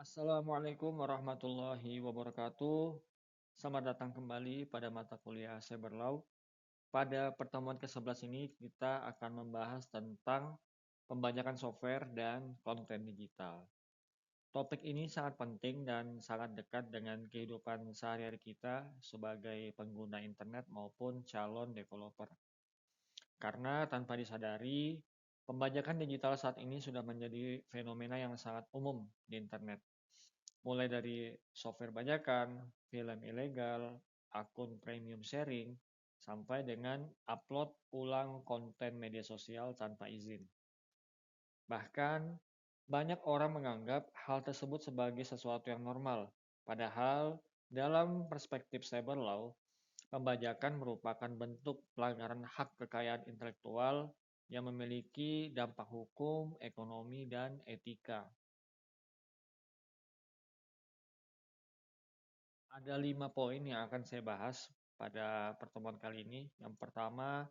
Assalamualaikum warahmatullahi wabarakatuh. Selamat datang kembali pada mata kuliah Cyber Law. Pada pertemuan ke-11 ini kita akan membahas tentang pembajakan software dan konten digital. Topik ini sangat penting dan sangat dekat dengan kehidupan sehari-hari kita sebagai pengguna internet maupun calon developer. Karena tanpa disadari, pembajakan digital saat ini sudah menjadi fenomena yang sangat umum di internet. Mulai dari software bajakan, film ilegal, akun premium sharing, sampai dengan upload ulang konten media sosial tanpa izin. Bahkan, banyak orang menganggap hal tersebut sebagai sesuatu yang normal, padahal dalam perspektif cyber law, pembajakan merupakan bentuk pelanggaran hak kekayaan intelektual yang memiliki dampak hukum, ekonomi, dan etika. Ada 5 poin yang akan saya bahas pada pertemuan kali ini. Yang pertama,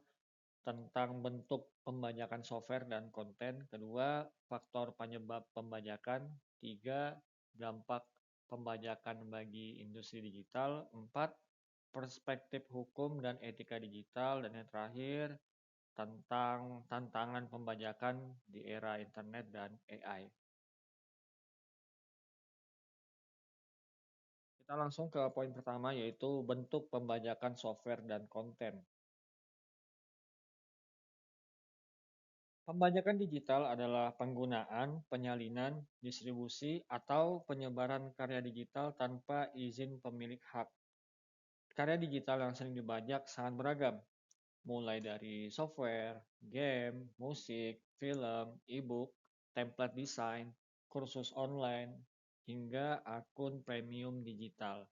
tentang bentuk pembajakan software dan konten. Kedua, faktor penyebab pembajakan. Tiga, dampak pembajakan bagi industri digital. Empat, perspektif hukum dan etika digital. Dan yang terakhir, tentang tantangan pembajakan di era internet dan AI. Kita langsung ke poin pertama, yaitu bentuk pembajakan software dan konten. Pembajakan digital adalah penggunaan, penyalinan, distribusi, atau penyebaran karya digital tanpa izin pemilik hak. Karya digital yang sering dibajak sangat beragam, mulai dari software, game, musik, film, e-book, template desain, kursus online, hingga akun premium digital.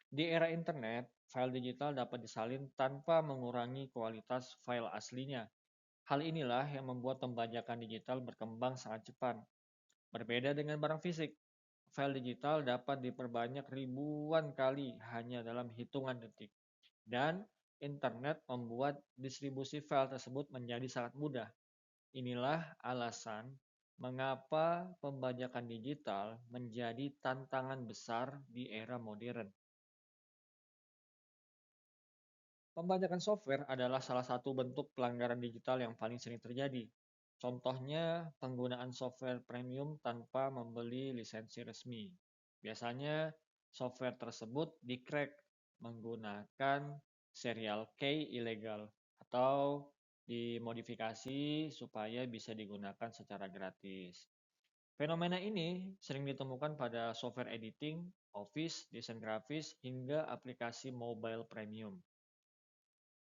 Di era internet, file digital dapat disalin tanpa mengurangi kualitas file aslinya. Hal inilah yang membuat pembajakan digital berkembang sangat cepat. Berbeda dengan barang fisik, file digital dapat diperbanyak ribuan kali hanya dalam hitungan detik. Dan internet membuat distribusi file tersebut menjadi sangat mudah. Inilah alasan mengapa pembajakan digital menjadi tantangan besar di era modern. Pembajakan software adalah salah satu bentuk pelanggaran digital yang paling sering terjadi. Contohnya, penggunaan software premium tanpa membeli lisensi resmi. Biasanya, software tersebut di-crack menggunakan serial key ilegal atau dimodifikasi supaya bisa digunakan secara gratis. Fenomena ini sering ditemukan pada software editing, office, desain grafis, hingga aplikasi mobile premium.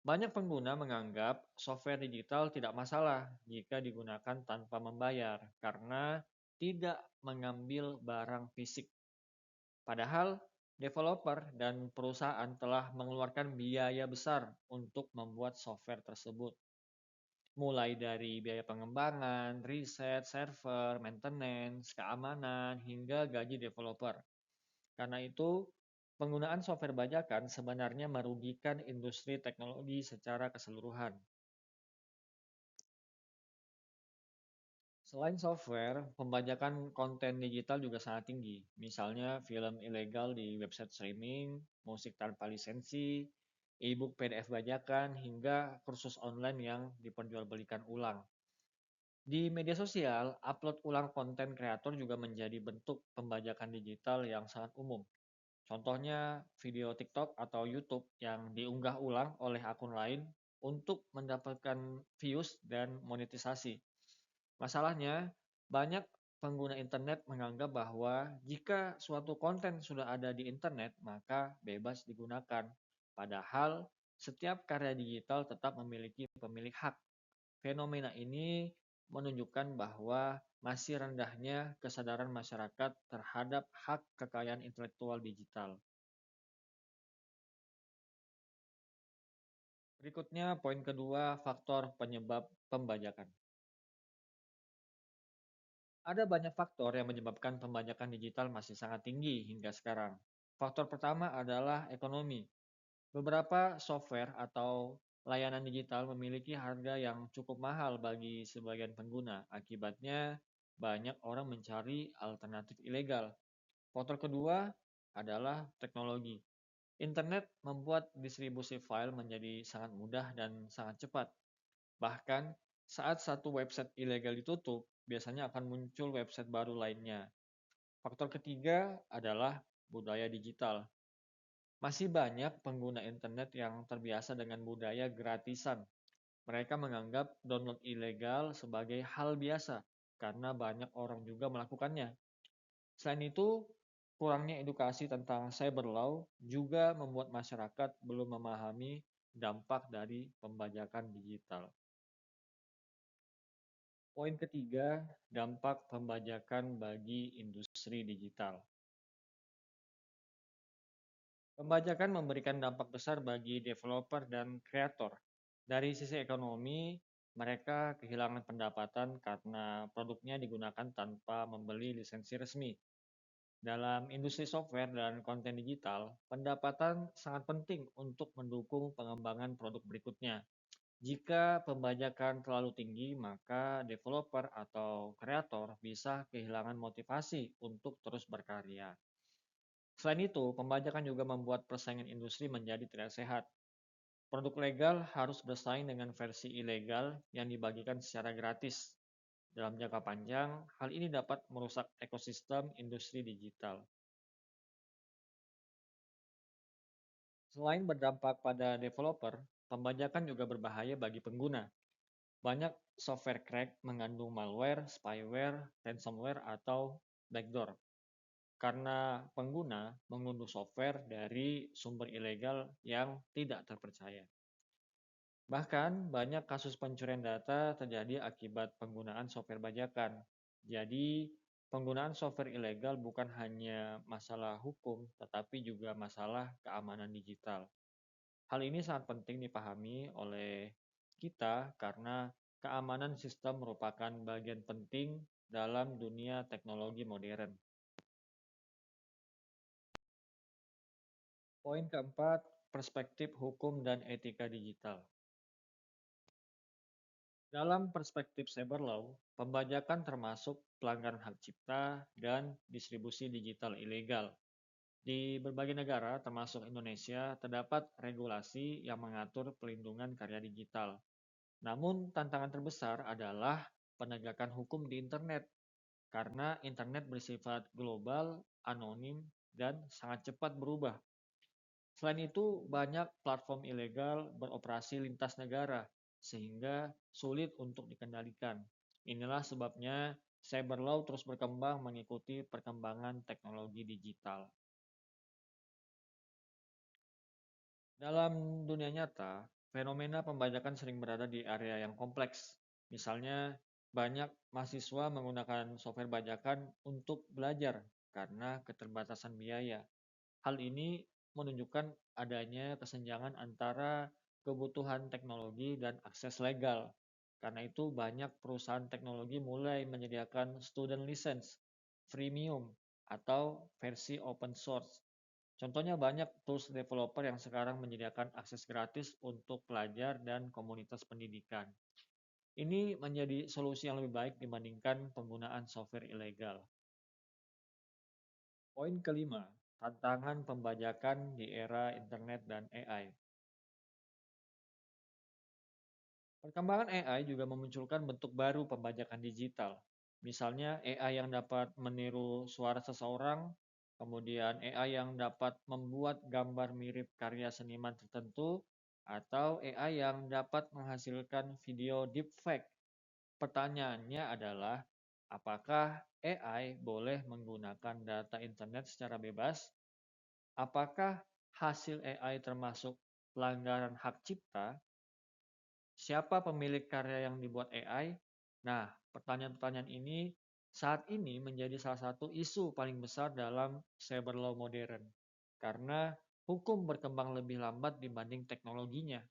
Banyak pengguna menganggap software digital tidak masalah jika digunakan tanpa membayar karena tidak mengambil barang fisik. Padahal developer dan perusahaan telah mengeluarkan biaya besar untuk membuat software tersebut. Mulai dari biaya pengembangan, riset, server, maintenance, keamanan, hingga gaji developer. Karena itu, penggunaan software bajakan sebenarnya merugikan industri teknologi secara keseluruhan. Selain software, pembajakan konten digital juga sangat tinggi. Misalnya film ilegal di website streaming, musik tanpa lisensi, e-book PDF bajakan, hingga kursus online yang diperjualbelikan ulang. Di media sosial, upload ulang konten kreator juga menjadi bentuk pembajakan digital yang sangat umum. Contohnya video TikTok atau YouTube yang diunggah ulang oleh akun lain untuk mendapatkan views dan monetisasi. Masalahnya, banyak pengguna internet menganggap bahwa jika suatu konten sudah ada di internet, maka bebas digunakan. Padahal, setiap karya digital tetap memiliki pemilik hak. Fenomena ini menunjukkan bahwa masih rendahnya kesadaran masyarakat terhadap hak kekayaan intelektual digital. Berikutnya, poin kedua, faktor penyebab pembajakan. Ada banyak faktor yang menyebabkan pembajakan digital masih sangat tinggi hingga sekarang. Faktor pertama adalah ekonomi. Beberapa software atau layanan digital memiliki harga yang cukup mahal bagi sebagian pengguna. Akibatnya, banyak orang mencari alternatif ilegal. Faktor kedua adalah teknologi. Internet membuat distribusi file menjadi sangat mudah dan sangat cepat. Bahkan saat satu website ilegal ditutup, biasanya akan muncul website baru lainnya. Faktor ketiga adalah budaya digital. Masih banyak pengguna internet yang terbiasa dengan budaya gratisan. Mereka menganggap download ilegal sebagai hal biasa karena banyak orang juga melakukannya. Selain itu, kurangnya edukasi tentang cyber law juga membuat masyarakat belum memahami dampak dari pembajakan digital. Poin ketiga, dampak pembajakan bagi industri digital. Pembajakan memberikan dampak besar bagi developer dan kreator. Dari sisi ekonomi, mereka kehilangan pendapatan karena produknya digunakan tanpa membeli lisensi resmi. Dalam industri software dan konten digital, pendapatan sangat penting untuk mendukung pengembangan produk berikutnya. Jika pembajakan terlalu tinggi, maka developer atau kreator bisa kehilangan motivasi untuk terus berkarya. Selain itu, pembajakan juga membuat persaingan industri menjadi tidak sehat. Produk legal harus bersaing dengan versi ilegal yang dibagikan secara gratis. Dalam jangka panjang, hal ini dapat merusak ekosistem industri digital. Selain berdampak pada developer, pembajakan juga berbahaya bagi pengguna. Banyak software crack mengandung malware, spyware, ransomware, atau backdoor. Karena pengguna mengunduh software dari sumber ilegal yang tidak terpercaya. Bahkan banyak kasus pencurian data terjadi akibat penggunaan software bajakan. Jadi, penggunaan software ilegal bukan hanya masalah hukum, tetapi juga masalah keamanan digital. Hal ini sangat penting dipahami oleh kita karena keamanan sistem merupakan bagian penting dalam dunia teknologi modern. Poin keempat, perspektif hukum dan etika digital. Dalam perspektif cyber law, pembajakan termasuk pelanggaran hak cipta dan distribusi digital ilegal. Di berbagai negara, termasuk Indonesia, terdapat regulasi yang mengatur pelindungan karya digital. Namun, tantangan terbesar adalah penegakan hukum di internet, karena internet bersifat global, anonim, dan sangat cepat berubah. Selain itu, banyak platform ilegal beroperasi lintas negara, sehingga sulit untuk dikendalikan. Inilah sebabnya cyber law terus berkembang mengikuti perkembangan teknologi digital. Dalam dunia nyata, fenomena pembajakan sering berada di area yang kompleks. Misalnya, banyak mahasiswa menggunakan software bajakan untuk belajar karena keterbatasan biaya. Hal ini menunjukkan adanya kesenjangan antara kebutuhan teknologi dan akses legal. Karena itu, banyak perusahaan teknologi mulai menyediakan student license, freemium, atau versi open source. Contohnya banyak tools developer yang sekarang menyediakan akses gratis untuk pelajar dan komunitas pendidikan. Ini menjadi solusi yang lebih baik dibandingkan penggunaan software ilegal. Poin kelima, tantangan pembajakan di era internet dan AI. Perkembangan AI juga memunculkan bentuk baru pembajakan digital. Misalnya AI yang dapat meniru suara seseorang, kemudian AI yang dapat membuat gambar mirip karya seniman tertentu, atau AI yang dapat menghasilkan video deepfake. Pertanyaannya adalah, apakah AI boleh menggunakan data internet secara bebas? Apakah hasil AI termasuk pelanggaran hak cipta? Siapa pemilik karya yang dibuat AI? Nah, pertanyaan-pertanyaan ini saat ini menjadi salah satu isu paling besar dalam cyber law modern. Karena hukum berkembang lebih lambat dibanding teknologinya.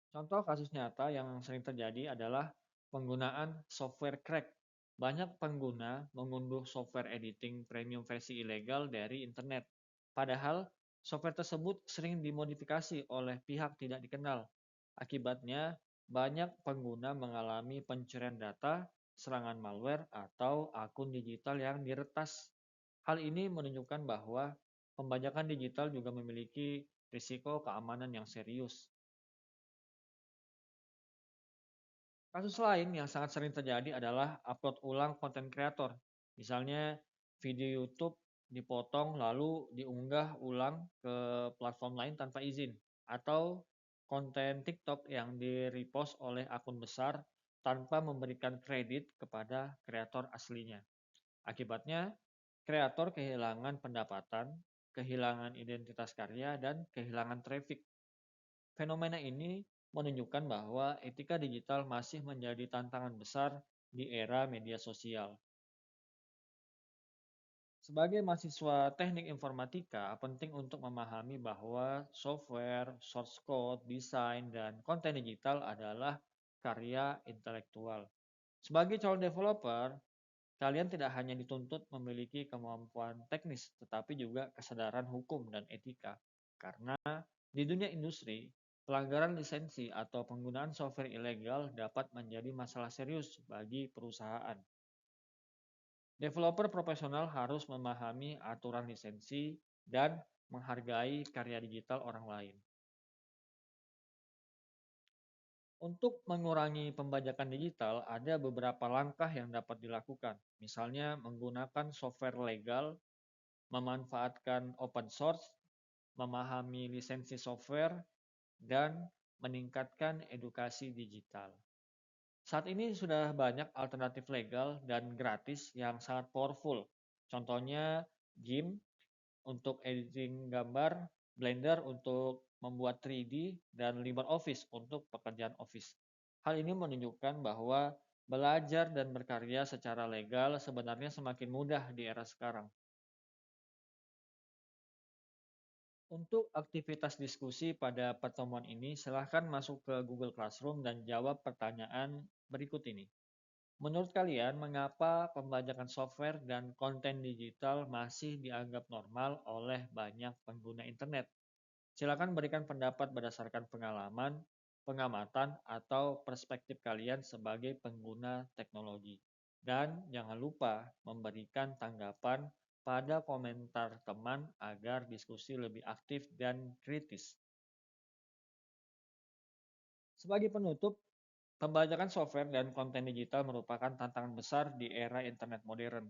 Contoh kasus nyata yang sering terjadi adalah penggunaan software crack. Banyak pengguna mengunduh software editing premium versi ilegal dari internet. Padahal software tersebut sering dimodifikasi oleh pihak tidak dikenal. Akibatnya, banyak pengguna mengalami pencurian data, serangan malware, atau akun digital yang diretas. Hal ini menunjukkan bahwa pembajakan digital juga memiliki risiko keamanan yang serius. Kasus lain yang sangat sering terjadi adalah upload ulang konten kreator. Misalnya video YouTube dipotong lalu diunggah ulang ke platform lain tanpa izin. Atau konten TikTok yang di-repost oleh akun besar tanpa memberikan kredit kepada kreator aslinya. Akibatnya, kreator kehilangan pendapatan, kehilangan identitas karya, dan kehilangan traffic. Fenomena ini menunjukkan bahwa etika digital masih menjadi tantangan besar di era media sosial. Sebagai mahasiswa teknik informatika, penting untuk memahami bahwa software, source code, desain, dan konten digital adalah karya intelektual. Sebagai calon developer, kalian tidak hanya dituntut memiliki kemampuan teknis, tetapi juga kesadaran hukum dan etika. Karena di dunia industri, pelanggaran lisensi atau penggunaan software ilegal dapat menjadi masalah serius bagi perusahaan. Developer profesional harus memahami aturan lisensi dan menghargai karya digital orang lain. Untuk mengurangi pembajakan digital, ada beberapa langkah yang dapat dilakukan. Misalnya menggunakan software legal, memanfaatkan open source, memahami lisensi software, dan meningkatkan edukasi digital. Saat ini sudah banyak alternatif legal dan gratis yang sangat powerful. Contohnya GIMP untuk editing gambar, Blender untuk membuat 3D, dan LibreOffice untuk pekerjaan office. Hal ini menunjukkan bahwa belajar dan berkarya secara legal sebenarnya semakin mudah di era sekarang. Untuk aktivitas diskusi pada pertemuan ini, silahkan masuk ke Google Classroom dan jawab pertanyaan berikut ini. Menurut kalian, mengapa pembajakan software dan konten digital masih dianggap normal oleh banyak pengguna internet? Silakan berikan pendapat berdasarkan pengalaman, pengamatan, atau perspektif kalian sebagai pengguna teknologi. Dan jangan lupa memberikan tanggapan pada komentar teman agar diskusi lebih aktif dan kritis. Sebagai penutup, pembajakan software dan konten digital merupakan tantangan besar di era internet modern.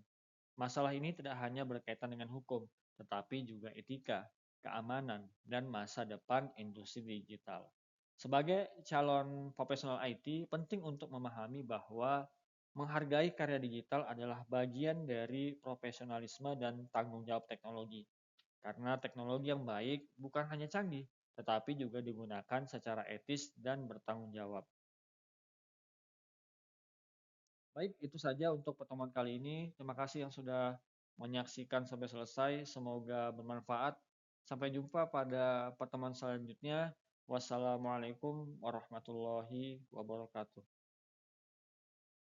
Masalah ini tidak hanya berkaitan dengan hukum, tetapi juga etika, keamanan, dan masa depan industri digital. Sebagai calon profesional IT, penting untuk memahami bahwa menghargai karya digital adalah bagian dari profesionalisme dan tanggung jawab teknologi. Karena teknologi yang baik bukan hanya canggih, tetapi juga digunakan secara etis dan bertanggung jawab. Baik, itu saja untuk pertemuan kali ini. Terima kasih yang sudah menyaksikan sampai selesai. Semoga bermanfaat. Sampai jumpa pada pertemuan selanjutnya. Wassalamualaikum warahmatullahi wabarakatuh.